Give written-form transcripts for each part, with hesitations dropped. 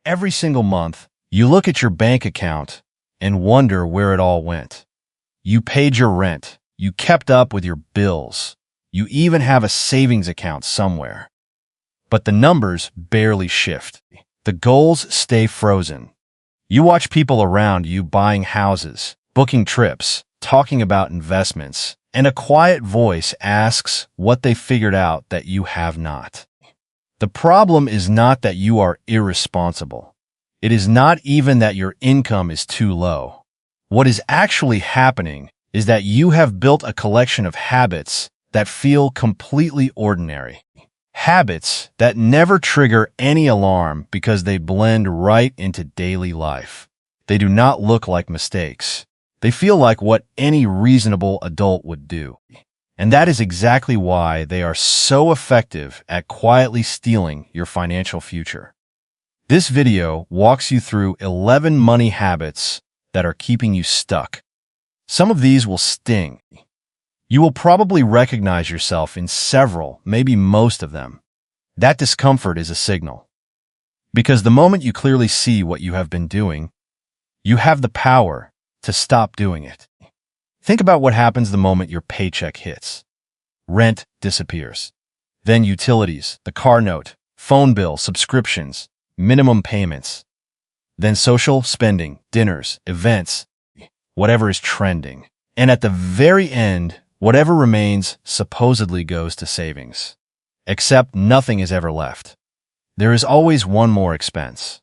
Every single month, you look at your bank account and wonder where it all went. You paid your rent. You kept up with your bills. You even have a savings account somewhere. But the numbers barely shift. The goals stay frozen. You watch people around you buying houses, booking trips, talking about investments, and a quiet voice asks what they figured out that you have not. The problem is not that you are irresponsible. It is not even that your income is too low. What is actually happening is that you have built a collection of habits that feel completely ordinary. Habits that never trigger any alarm because they blend right into daily life. They do not look like mistakes. They feel like what any reasonable adult would do. And that is exactly why they are so effective at quietly stealing your financial future. This video walks you through 11 money habits that are keeping you stuck. Some of these will sting. You will probably recognize yourself in several, maybe most of them. That discomfort is a signal. Because the moment you clearly see what you have been doing, you have the power to stop doing it. Think about what happens the moment your paycheck hits. Rent disappears. Then utilities, the car note, phone bill, subscriptions, minimum payments. Then social spending, dinners, events, whatever is trending. And at the very end, whatever remains supposedly goes to savings. Except nothing is ever left. There is always one more expense.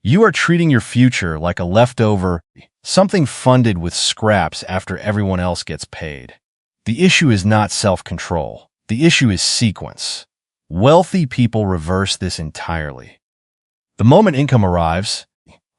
You are treating your future like a leftover, something funded with scraps after everyone else gets paid. The issue is not self-control. The issue is sequence. Wealthy people reverse this entirely. The moment income arrives,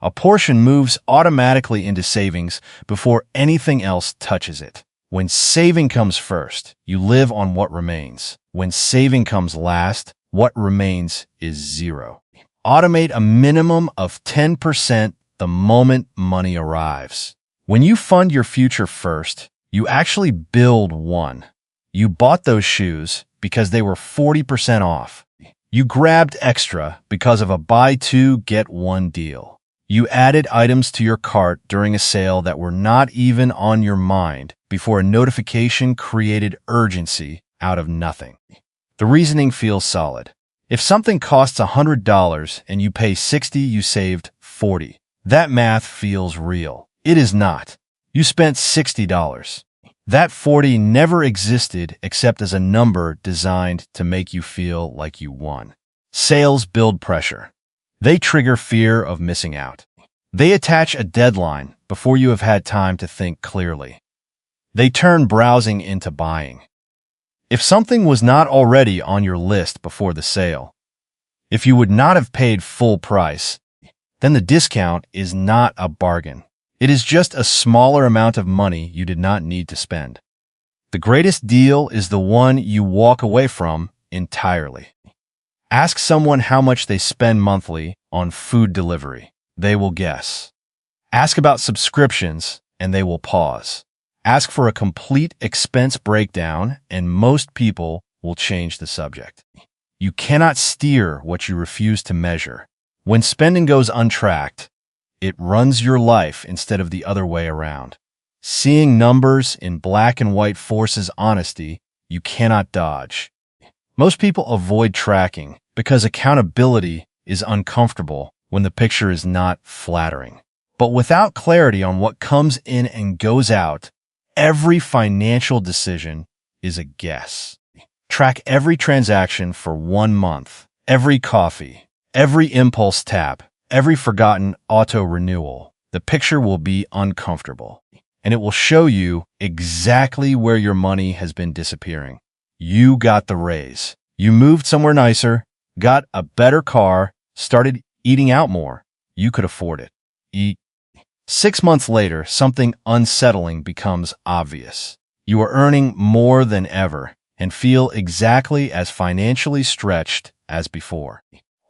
a portion moves automatically into savings before anything else touches it. When saving comes first, you live on what remains. When saving comes last, what remains is zero. Automate a minimum of 10% the moment money arrives. When you fund your future first, you actually build one. You bought those shoes because they were 40% off. You grabbed extra because of a buy two, get one deal. You added items to your cart during a sale that were not even on your mind before a notification created urgency out of nothing. The reasoning feels solid. If something costs $100 and you pay $60, you saved $40. That math feels real. It is not. You spent $60. That $40 never existed except as a number designed to make you feel like you won. Sales build pressure. They trigger fear of missing out. They attach a deadline before you have had time to think clearly. They turn browsing into buying. If something was not already on your list before the sale, if you would not have paid full price, then the discount is not a bargain. It is just a smaller amount of money you did not need to spend. The greatest deal is the one you walk away from entirely. Ask someone how much they spend monthly on food delivery. They will guess. Ask about subscriptions, and they will pause. Ask for a complete expense breakdown, and most people will change the subject. You cannot steer what you refuse to measure. When spending goes untracked, it runs your life instead of the other way around. Seeing numbers in black and white forces honesty you cannot dodge. Most people avoid tracking because accountability is uncomfortable when the picture is not flattering. But without clarity on what comes in and goes out, every financial decision is a guess. Track every transaction for 1 month, every coffee, every impulse tap, every forgotten auto-renewal. The picture will be uncomfortable, and it will show you exactly where your money has been disappearing. You got the raise. You moved somewhere nicer, got a better car, started eating out more. You could afford it. Eat. 6 months later, something unsettling becomes obvious. You are earning more than ever and feel exactly as financially stretched as before.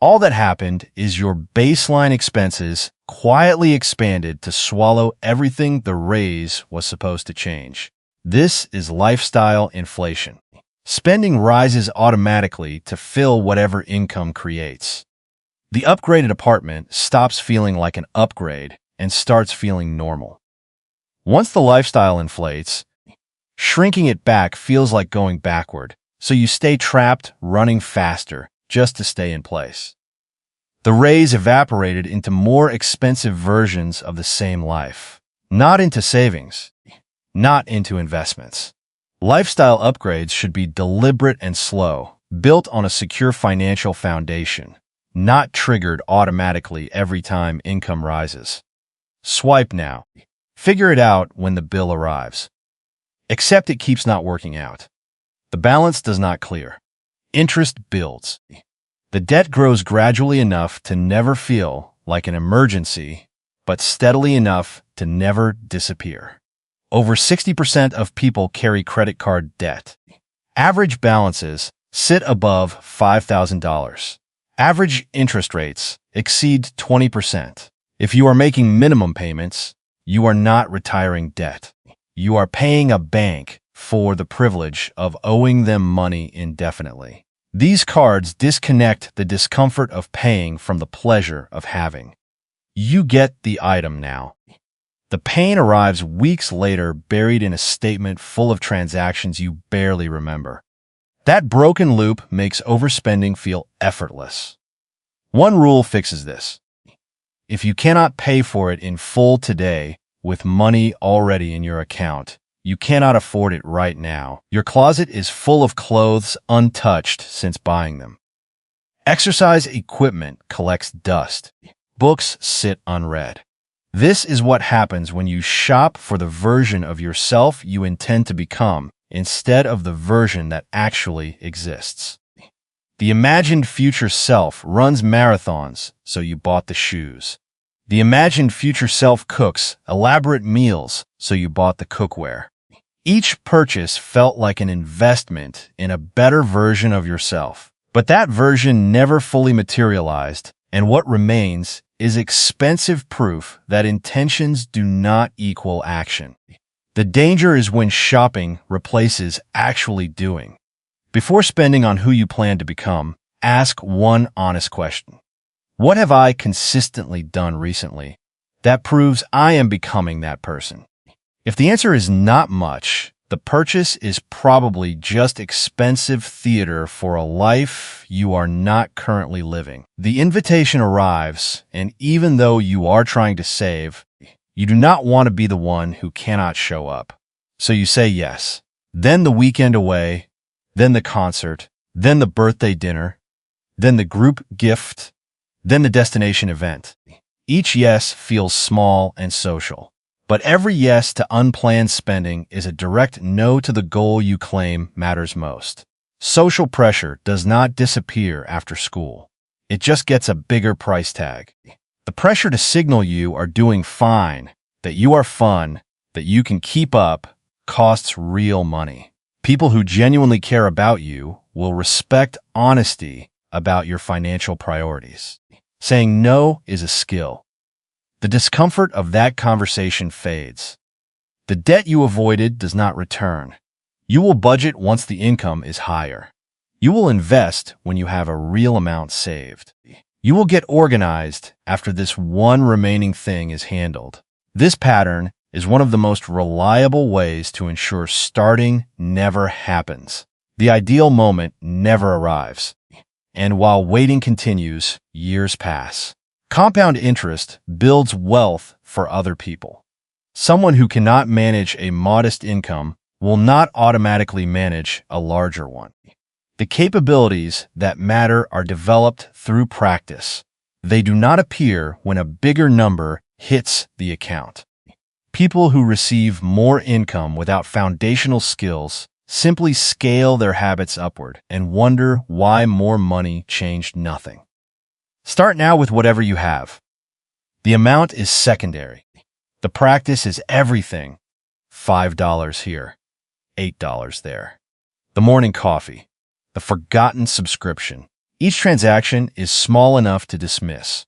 All that happened is your baseline expenses quietly expanded to swallow everything the raise was supposed to change. This is lifestyle inflation. Spending rises automatically to fill whatever income creates. The upgraded apartment stops feeling like an upgrade and starts feeling normal. Once the lifestyle inflates, shrinking it back feels like going backward, so you stay trapped, running faster, just to stay in place. The raise evaporated into more expensive versions of the same life, not into savings, not into investments. Lifestyle upgrades should be deliberate and slow, built on a secure financial foundation, not triggered automatically every time income rises. Swipe now. Figure it out when the bill arrives. Except it keeps not working out. The balance does not clear. Interest builds. The debt grows gradually enough to never feel like an emergency, but steadily enough to never disappear. Over 60% of people carry credit card debt. Average balances sit above $5,000. Average interest rates exceed 20%. If you are making minimum payments, you are not retiring debt. You are paying a bank for the privilege of owing them money indefinitely. These cards disconnect the discomfort of paying from the pleasure of having. You get the item now. The pain arrives weeks later, buried in a statement full of transactions you barely remember. That broken loop makes overspending feel effortless. One rule fixes this. If you cannot pay for it in full today, with money already in your account, you cannot afford it right now. Your closet is full of clothes untouched since buying them. Exercise equipment collects dust. Books sit unread. This is what happens when you shop for the version of yourself you intend to become instead of the version that actually exists. The imagined future self runs marathons, so you bought the shoes. The imagined future self cooks elaborate meals, so you bought the cookware. Each purchase felt like an investment in a better version of yourself. But that version never fully materialized, and what remains is expensive proof that intentions do not equal action. The danger is when shopping replaces actually doing. Before spending on who you plan to become, ask one honest question. What have I consistently done recently that proves I am becoming that person? If the answer is not much, the purchase is probably just expensive theater for a life you are not currently living. The invitation arrives, and even though you are trying to save, you do not want to be the one who cannot show up. So you say yes. Then the weekend away, then the concert, then the birthday dinner, then the group gift, then the destination event. Each yes feels small and social. But every yes to unplanned spending is a direct no to the goal you claim matters most. Social pressure does not disappear after school. It just gets a bigger price tag. The pressure to signal you are doing fine, that you are fun, that you can keep up, costs real money. People who genuinely care about you will respect honesty about your financial priorities. Saying no is a skill. The discomfort of that conversation fades. The debt you avoided does not return. You will budget once the income is higher. You will invest when you have a real amount saved. You will get organized after this one remaining thing is handled. This pattern is one of the most reliable ways to ensure starting never happens. The ideal moment never arrives. And while waiting continues, years pass. Compound interest builds wealth for other people. Someone who cannot manage a modest income will not automatically manage a larger one. The capabilities that matter are developed through practice. They do not appear when a bigger number hits the account. People who receive more income without foundational skills simply scale their habits upward and wonder why more money changed nothing. Start now with whatever you have. The amount is secondary. The practice is everything. $5 here, $8 there. The morning coffee, the forgotten subscription. Each transaction is small enough to dismiss,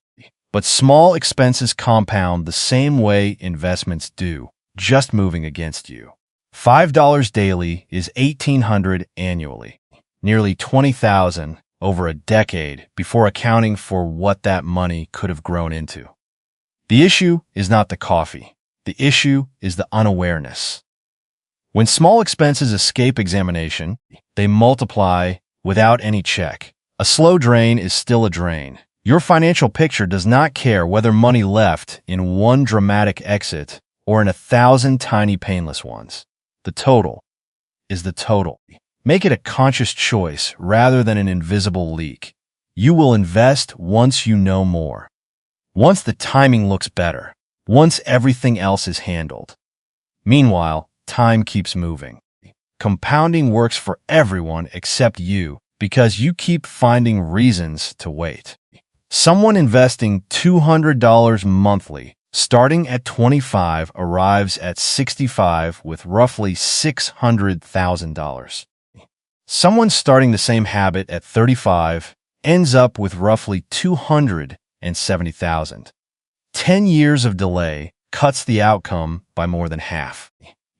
but small expenses compound the same way investments do, just moving against you. $5 daily is $1,800 annually, nearly $20,000 over a decade before accounting for what that money could have grown into. The issue is not the coffee. The issue is the unawareness. When small expenses escape examination, they multiply without any check. A slow drain is still a drain. Your financial picture does not care whether money left in one dramatic exit or in 1,000 tiny painless ones. The total is the total. Make it a conscious choice rather than an invisible leak. You will invest once you know more. Once the timing looks better. Once everything else is handled. Meanwhile, time keeps moving. Compounding works for everyone except you because you keep finding reasons to wait. Someone investing $200 monthly, starting at 25, arrives at 65 with roughly $600,000. Someone starting the same habit at 35 ends up with roughly $270,000. 10 years of delay cuts the outcome by more than half.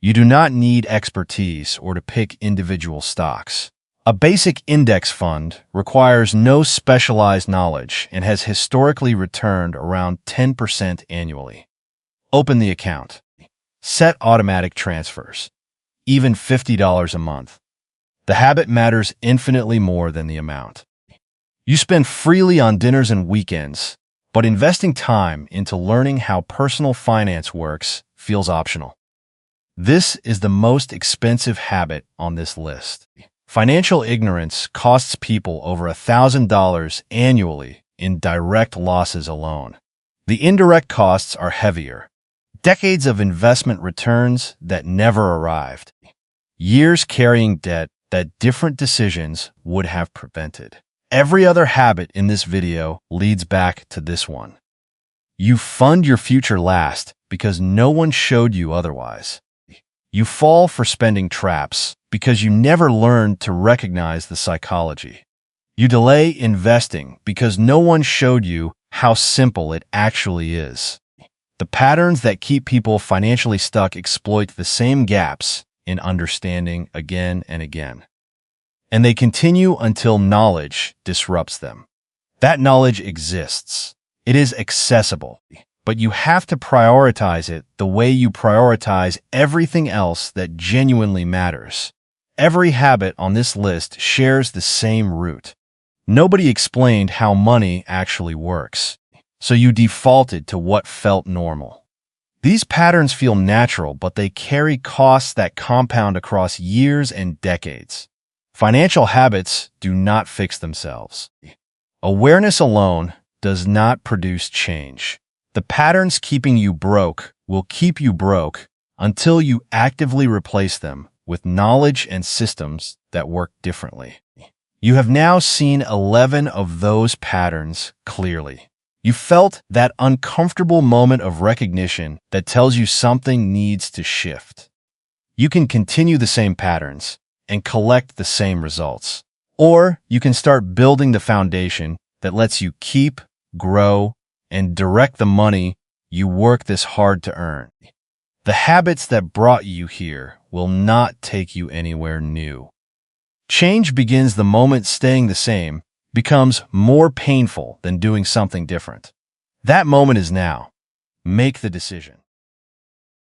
You do not need expertise or to pick individual stocks. A basic index fund requires no specialized knowledge and has historically returned around 10% annually. Open the account. Set automatic transfers, even $50 a month. The habit matters infinitely more than the amount. You spend freely on dinners and weekends, but investing time into learning how personal finance works feels optional. This is the most expensive habit on this list. Financial ignorance costs people over $1,000 annually in direct losses alone. The indirect costs are heavier. Decades of investment returns that never arrived. Years carrying debt that different decisions would have prevented. Every other habit in this video leads back to this one. You fund your future last because no one showed you otherwise. You fall for spending traps because you never learned to recognize the psychology. You delay investing because no one showed you how simple it actually is. The patterns that keep people financially stuck exploit the same gaps in understanding again and again. And they continue until knowledge disrupts them. That knowledge exists. It is accessible. But you have to prioritize it the way you prioritize everything else that genuinely matters. Every habit on this list shares the same root. Nobody explained how money actually works, so you defaulted to what felt normal. These patterns feel natural, but they carry costs that compound across years and decades. Financial habits do not fix themselves. Awareness alone does not produce change. The patterns keeping you broke will keep you broke until you actively replace them with knowledge and systems that work differently. You have now seen 11 of those patterns clearly. You felt that uncomfortable moment of recognition that tells you something needs to shift. You can continue the same patterns and collect the same results. Or you can start building the foundation that lets you keep, grow, and direct the money you work this hard to earn. The habits that brought you here will not take you anywhere new. Change begins the moment staying the same becomes more painful than doing something different. That moment is now. Make the decision.